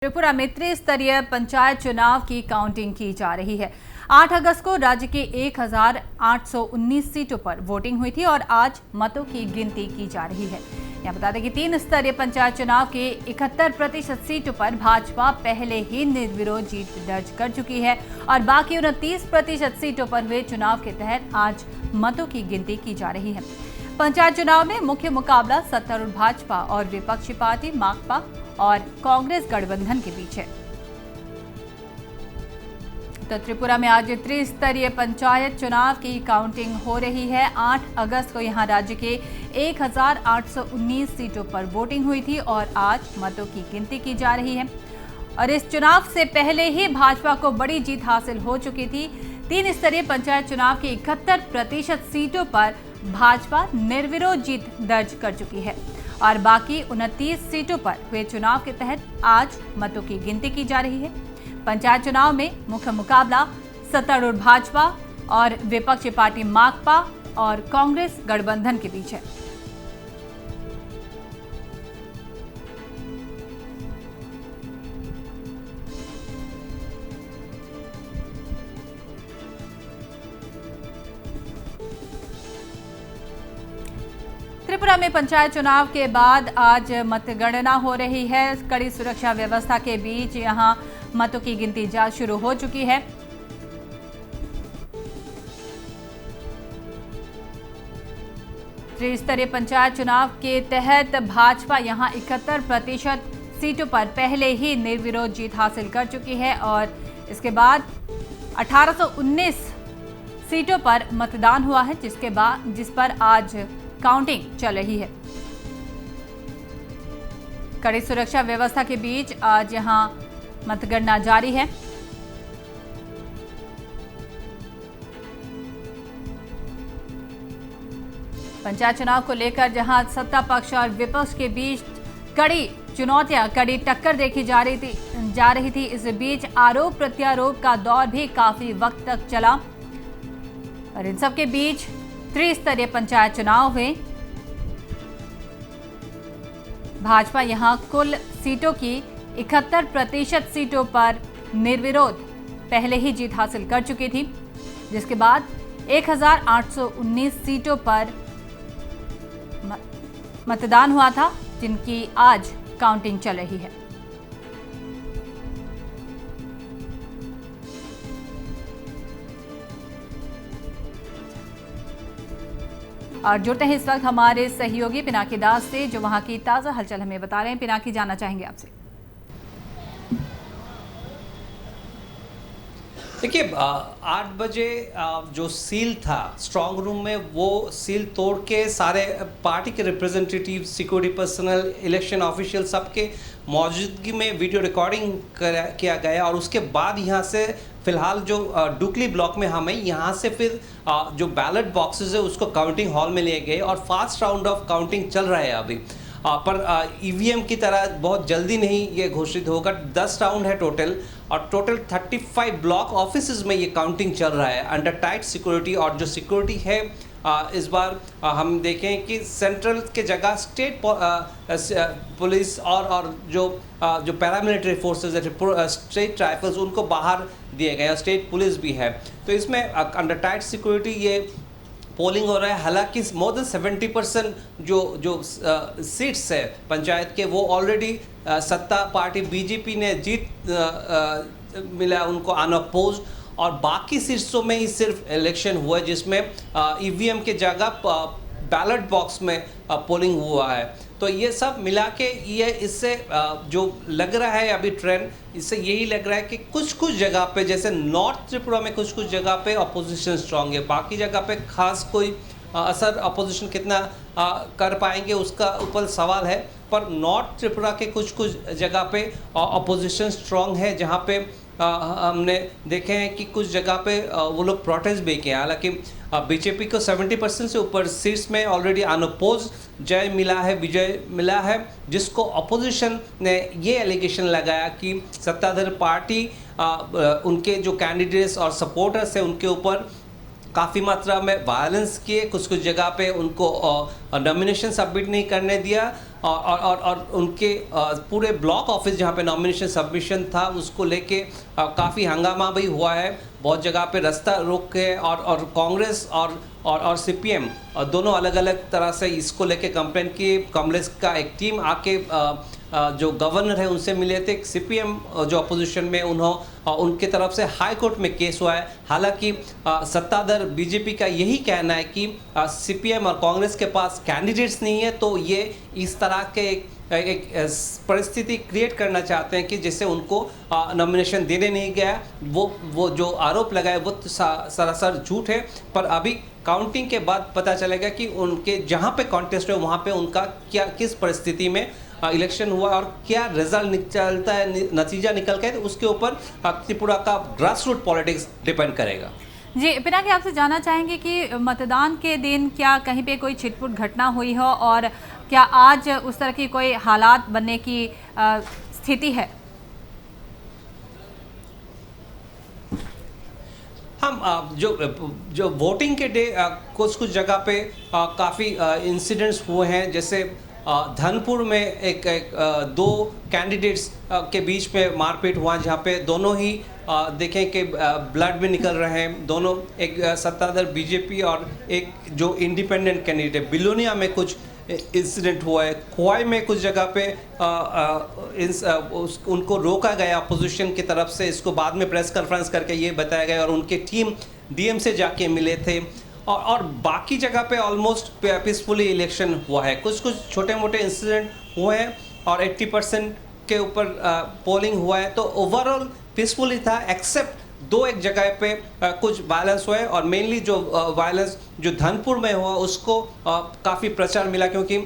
त्रिपुरा में त्रिस्तरीय पंचायत चुनाव की काउंटिंग की जा रही है। 8 अगस्त को राज्य के 1819 सीटों पर वोटिंग हुई थी और आज मतों की गिनती की जा रही है। यहाँ बता दें कि 3 स्तरीय पंचायत चुनाव के 71% सीटों पर भाजपा पहले ही निर्विरोध जीत दर्ज कर चुकी है और बाकी 29% सीटों पर हुए चुनाव के तहत आज मतों की गिनती की जा रही है। पंचायत चुनाव में मुख्य मुकाबला सत्तारूढ़ भाजपा और विपक्षी पार्टी माकपा और कांग्रेस गठबंधन के बीच है। तो त्रिपुरा में आज त्रिस्तरीय पंचायत चुनाव की काउंटिंग हो रही है। 8 अगस्त को यहां राज्य के 1819 सीटों पर वोटिंग हुई थी और आज मतों की गिनती की जा रही है। और इस चुनाव से पहले ही भाजपा को बड़ी जीत हासिल हो चुकी थी। 3 स्तरीय पंचायत चुनाव की 71% सीटों पर भाजपा निर्विरोध जीत दर्ज कर चुकी है और बाकी 29 सीटों पर हुए चुनाव के तहत आज मतों की गिनती की जा रही है। पंचायत चुनाव में मुख्य मुकाबला सत्तारूढ़ भाजपा और विपक्षी पार्टी माकपा और कांग्रेस गठबंधन के बीच है। त्रिपुरा में पंचायत चुनाव के बाद आज मतगणना हो रही है। कड़ी सुरक्षा व्यवस्था के बीच यहां मतों की गिनती शुरू हो चुकी है। त्रिस्तरीय पंचायत चुनाव के तहत भाजपा यहां 71% सीटों पर पहले ही निर्विरोध जीत हासिल कर चुकी है और इसके बाद 1819 सीटों पर मतदान हुआ है, जिस पर आज काउंटिंग चल रही है। कड़ी सुरक्षा व्यवस्था के बीच आज यहां मतगणना जारी है। पंचायत चुनाव को लेकर जहां सत्ता पक्ष और विपक्ष के बीच कड़ी टक्कर देखी जा रही थी। इस बीच आरोप प्रत्यारोप का दौर भी काफी वक्त तक चला और इन सब के बीच त्रिस्तरीय पंचायत चुनाव हुए। भाजपा यहां कुल सीटों की 71% सीटों पर निर्विरोध पहले ही जीत हासिल कर चुकी थी, जिसके बाद 1819 सीटों पर मतदान हुआ था, जिनकी आज काउंटिंग चल रही है। और जुड़ते हैं इस वक्त हमारे सहयोगी पिनाकी दास से, जो वहां की ताजा हलचल हमें बता रहे हैं। पिनाकी, जानना चाहेंगे आपसे। देखिए, 8 बजे जो सील था स्ट्रांग रूम में, वो सील तोड़ के सारे पार्टी के representative, security personal, election official सबके मौजूदगी में वीडियो रिकॉर्डिंग किया गया और उसके बाद यहाँ से फिलहाल जो डुकली ब्लॉक में हमें यहाँ से फिर जो बैलेट बॉक्सेस है उसको काउंटिंग हॉल में ले गए और फास्ट राउंड ऑफ काउंटिंग चल रहा है अभी। पर ईवीएम की तरह बहुत जल्दी नहीं ये घोषित होगा। 10 राउंड है टोटल और टोटल 35 ब्लॉक ऑफिसेज में ये काउंटिंग चल रहा है अंडर टाइट सिक्योरिटी। और जो सिक्योरिटी है इस बार हम देखें कि सेंट्रल के जगह स्टेट पुलिस और जो पैरामिलिट्री फोर्सेज है, स्टेट राइफल्स, उनको बाहर दिए गए और स्टेट पुलिस भी है। तो इसमें अंडर टाइट सिक्योरिटी ये पोलिंग हो रहा है। हालांकि मोर देन 70% जो सीट्स है पंचायत के, वो ऑलरेडी सत्ता पार्टी बीजेपी ने जीत मिला उनको अनअपोज, और बाकी सीट्सों में ही सिर्फ इलेक्शन हुआ है जिसमें ईवीएम के जगह बैलेट बॉक्स में पोलिंग हुआ है। तो ये सब मिला के ये इससे जो लग रहा है अभी ट्रेंड, इससे यही लग रहा है कि कुछ जगह पे, जैसे नॉर्थ त्रिपुरा में कुछ जगह पे अपोजिशन स्ट्रांग है, बाकी जगह पे खास कोई असर अपोजिशन कितना कर पाएंगे उसका ऊपर सवाल है। पर नॉर्थ त्रिपुरा के कुछ जगह पे अपोजिशन स्ट्रांग है, जहाँ पे हमने देखे हैं कि कुछ जगह पे वो लोग प्रोटेस्ट भी किए। हालांकि बीजेपी को 70% से ऊपर सीट्स में ऑलरेडी अनअपोज विजय मिला है, जिसको अपोजिशन ने ये एलिगेशन लगाया कि सत्ताधारी पार्टी उनके जो कैंडिडेट्स और सपोर्टर्स हैं उनके ऊपर काफ़ी मात्रा में वायलेंस किए, कुछ कुछ जगह पे उनको नॉमिनेशन सबमिट नहीं करने दिया और उनके पूरे ब्लॉक ऑफिस जहाँ पे नॉमिनेशन सबमिशन था उसको लेके काफ़ी हंगामा भी हुआ है। बहुत जगह पे रास्ता रोक के और कांग्रेस और सीपीएम दोनों अलग अलग तरह से इसको लेके कंप्लेन की। कांग्रेस का एक टीम आके जो गवर्नर है उनसे मिले थे। सीपीएम जो अपोजिशन में उनके तरफ से हाई कोर्ट में केस हुआ है। हालांकि सत्ताधार बीजेपी का यही कहना है कि सीपीएम और कांग्रेस के पास कैंडिडेट्स नहीं है, तो ये इस तरह के एक परिस्थिति क्रिएट करना चाहते हैं कि जिससे उनको नॉमिनेशन देने नहीं गया। वो जो आरोप लगाए वो सरासर झूठ है। पर अभी काउंटिंग के बाद पता चलेगा कि उनके जहाँ पे कॉन्टेस्ट है वहाँ पे उनका किस परिस्थिति में इलेक्शन हुआ और क्या रिजल्ट निकलता है, नतीजा निकल के, तो उसके ऊपर त्रिपुरा का ग्रास रूट पॉलिटिक्स डिपेंड करेगा। जी पिनाकी, आपसे जानना चाहेंगे कि मतदान के दिन क्या कहीं पे कोई छिटपुट घटना हुई हो और क्या आज उस तरह की कोई हालात बनने की स्थिति है? हम जो वोटिंग के डे कुछ जगह पे काफ़ी इंसिडेंट्स हुए हैं। जैसे धनपुर में दो कैंडिडेट्स के बीच में मारपीट हुआ, जहाँ पे दोनों ही देखें कि ब्लड भी निकल रहे हैं। दोनों, एक सत्ताधार बीजेपी और एक जो इंडिपेंडेंट कैंडिडेट है। बिलोनिया में कुछ इंसिडेंट हुआ है। खोवाई में कुछ जगह पे उनको रोका गया अपोजिशन की तरफ से। इसको बाद में प्रेस कॉन्फ्रेंस करके ये बताया गया और उनके टीम डीएम से जाके मिले थे। और बाकी जगह पे ऑलमोस्ट पीसफुली इलेक्शन हुआ है। कुछ छोटे मोटे इंसिडेंट हुए हैं और 80% के ऊपर पोलिंग हुआ है। तो ओवरऑल पीसफुली था, एक्सेप्ट दो एक जगह पे कुछ वायलेंस हुए और मेनली जो वायलेंस जो धनपुर में हुआ उसको काफ़ी प्रचार मिला, क्योंकि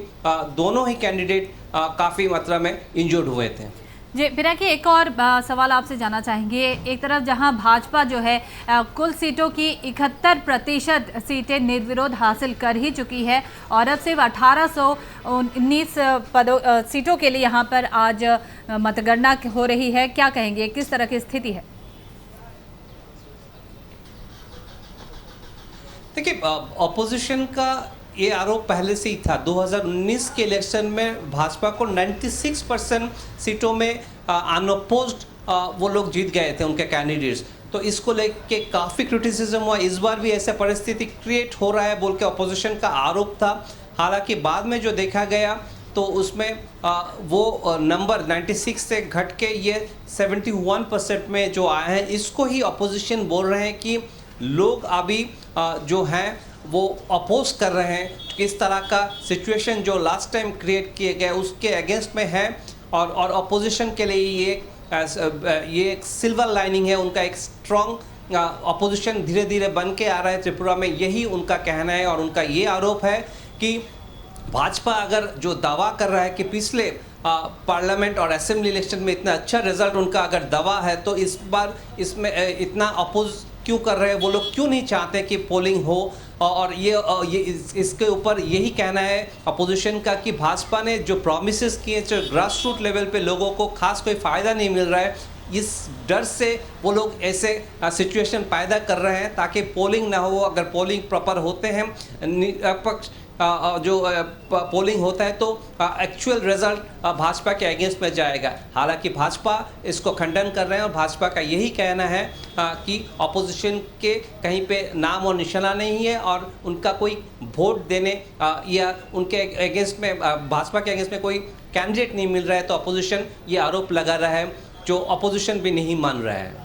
दोनों ही कैंडिडेट काफ़ी मात्रा में इंजर्ड हुए थे। जी पिनाकी, एक और सवाल आपसे जानना चाहेंगे। एक तरफ जहां भाजपा जो है कुल सीटों की 71% सीटें निर्विरोध हासिल कर ही चुकी है और अब सिर्फ 1819 सीटों के लिए यहां पर आज मतगणना हो रही है, क्या कहेंगे, किस तरह की स्थिति है? देखिए, अपोजिशन का ये आरोप पहले से ही था। 2019 के इलेक्शन में भाजपा को 96% सीटों में अनअपोज्ड वो लोग जीत गए थे, उनके कैंडिडेट्स। तो इसको लेके काफ़ी क्रिटिसिज्म हुआ। इस बार भी ऐसा परिस्थिति क्रिएट हो रहा है बोल के अपोजिशन का आरोप था। हालांकि बाद में जो देखा गया तो उसमें वो नंबर 96 से घट के ये 71% में जो आए हैं। इसको ही अपोजिशन बोल रहे हैं कि लोग अभी जो हैं वो अपोज कर रहे हैं। किस तरह का सिचुएशन जो लास्ट टाइम क्रिएट किए गए उसके अगेंस्ट में है और अपोजिशन के लिए ये एक सिल्वर लाइनिंग है। उनका एक स्ट्रॉन्ग अपोजिशन धीरे धीरे बन के आ रहा है त्रिपुरा में, यही उनका कहना है। और उनका ये आरोप है कि भाजपा अगर जो दावा कर रहा है कि पिछले पार्लियामेंट और असेंबली इलेक्शन में इतना अच्छा रिजल्ट उनका अगर दावा है, तो इस बार इसमें इतना अपोज क्यों कर रहे हैं? वो लोग क्यों नहीं चाहते कि पोलिंग हो? और ये इसके ऊपर यही कहना है अपोजिशन का कि भाजपा ने जो प्रॉमिसेस किए, जो ग्रास रूट लेवल पे लोगों को खास कोई फ़ायदा नहीं मिल रहा है, इस डर से वो लोग ऐसे सिचुएशन पैदा कर रहे हैं ताकि पोलिंग ना हो। अगर पोलिंग प्रॉपर होते हैं, निष्पक्ष जो पोलिंग होता है, तो एक्चुअल रिजल्ट भाजपा के अगेंस्ट में जाएगा। हालांकि भाजपा इसको खंडन कर रहे हैं और भाजपा का यही कहना है कि अपोजिशन के कहीं पे नाम और निशाना नहीं है और उनका कोई वोट देने या उनके अगेंस्ट में भाजपा के अगेंस्ट में कोई कैंडिडेट नहीं मिल रहा है। तो अपोजिशन ये आरोप लगा रहा है जो अपोजिशन भी नहीं मान रहा है।